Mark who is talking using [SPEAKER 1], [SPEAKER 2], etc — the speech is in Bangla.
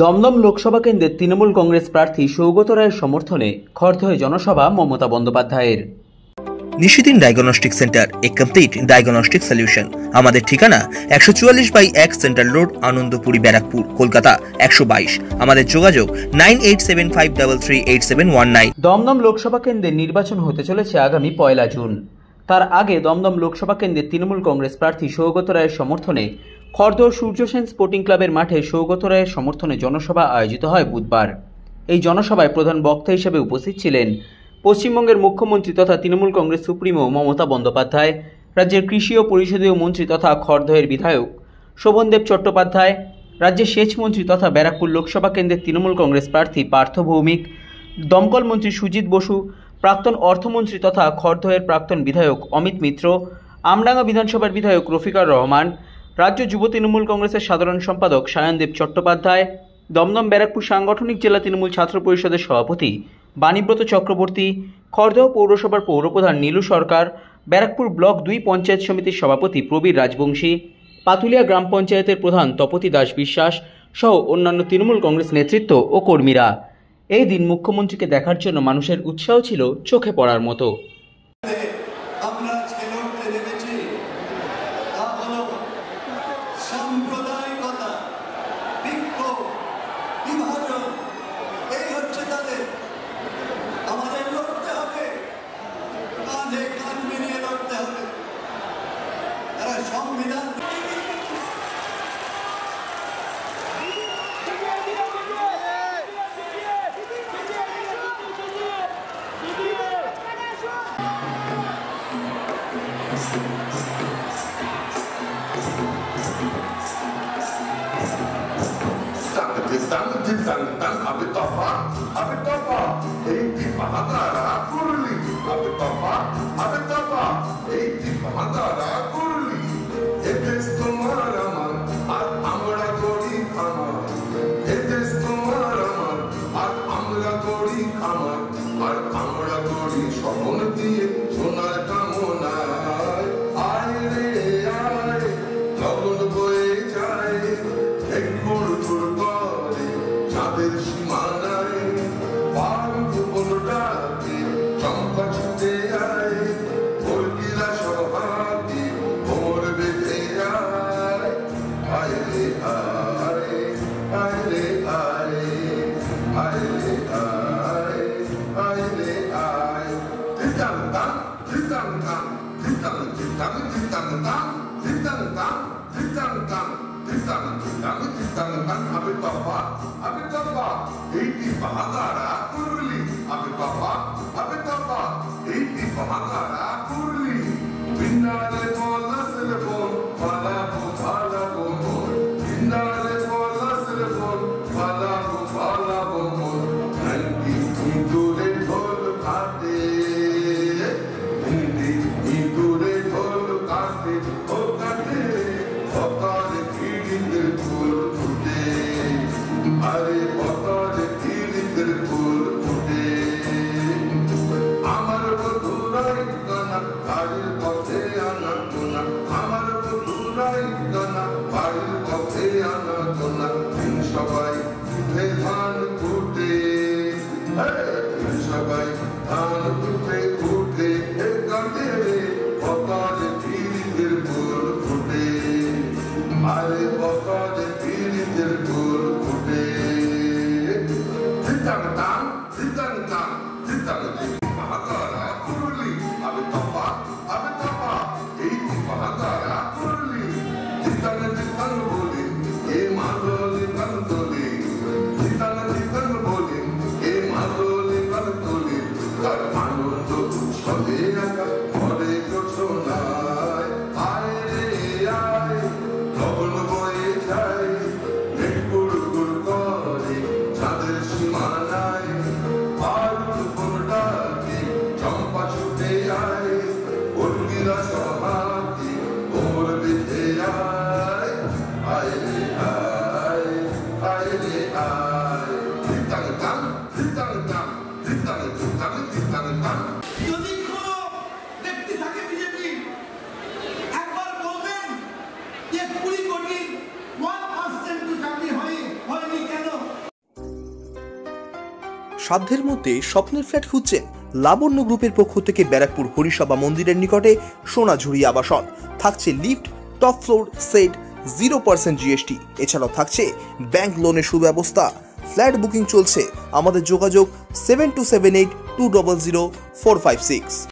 [SPEAKER 1] দমদম লোকসভা কেন্দ্রের তৃণমূল কংগ্রেস প্রার্থী সৌগত রায়ের সমর্থনে খড়দহে জনসভা মমতা বন্দ্যোপাধ্যায়ের।
[SPEAKER 2] নিশিদিন ডায়াগনস্টিক সেন্টার, এ কমপ্লিট ডায়াগনস্টিক সলিউশন। আমাদের ঠিকানা 144/1 সেন্ট্রাল রোড, আনন্দপুরি, ব্যারাকপুর, কলকাতা 122। আমাদের যোগাযোগ 9875338719।
[SPEAKER 1] দমদম লোকসভা কেন্দ্রের নির্বাচন হতে চলেছে আগামী 1 জুন। তার আগে দমদম লোকসভা কেন্দ্রের তৃণমূল কংগ্রেস প্রার্থী সৌগত রায়ের সমর্থনে খড়দহ সূর্য সেন স্পোর্টিং ক্লাবের মাঠে সৌগত রায়ের সমর্থনে জনসভা আয়োজিত হয় বুধবার। এই জনসভায় প্রধান বক্তা হিসেবে উপস্থিত ছিলেন পশ্চিমবঙ্গের মুখ্যমন্ত্রী তথা তৃণমূল কংগ্রেস সুপ্রিমো মমতা বন্দ্যোপাধ্যায়, রাজ্যের কৃষি ও পরিষদীয় মন্ত্রী তথা খড়দহের বিধায়ক শোভনদেব চট্টোপাধ্যায়, রাজ্যের সেচ মন্ত্রী তথা ব্যারাকপুর লোকসভা কেন্দ্রের তৃণমূল কংগ্রেস প্রার্থী পার্থ ভৌমিক, দমকল মন্ত্রী সুজিত বসু, প্রাক্তন অর্থমন্ত্রী তথা খড়দহের প্রাক্তন বিধায়ক অমিত মিত্র, আমডাঙ্গা বিধানসভার বিধায়ক রফিকার রহমান, রাজ্য যুব তৃণমূল কংগ্রেসের সাধারণ সম্পাদক সায়নদেব চট্টোপাধ্যায়, দমদম ব্যারাকপুর সাংগঠনিক জেলা তৃণমূল ছাত্র পরিষদের সভাপতি বাণীব্রত চক্রবর্তী, খড়দহ পৌরসভার পৌরপ্রধান নীলু সরকার, ব্যারাকপুর ব্লক 2 পঞ্চায়েত সমিতির সভাপতি প্রবীর রাজবংশী, পাতুলিয়া গ্রাম পঞ্চায়েতের প্রধান তপতি দাস বিশ্বাস সহ অন্যান্য তৃণমূল কংগ্রেস নেতৃত্ব ও কর্মীরা। এই দিন মুখ্যমন্ত্রীকে দেখার জন্য মানুষের উৎসাহ ছিল চোখে পড়ার মতো।
[SPEAKER 3] যে 20 কোটি 1% চাকরি হয়নি কেন?
[SPEAKER 2] সাধ্যের মধ্যে স্বপ্নের ফ্ল্যাট খুঁজছেন? লাবণ্য গ্রুপের পক্ষ থেকে ব্যারাকপুর হরিসভা মন্দিরের নিকটে সোনাঝুরি আবাসন। থাকছে lift, top floor, set, 0% GST. এছাড়াও থাকছে ব্যাংক লোনের সুব্যবস্থা। ফ্ল্যাট বুকিং চলছে। আমাদের যোগাযোগ 7278200456।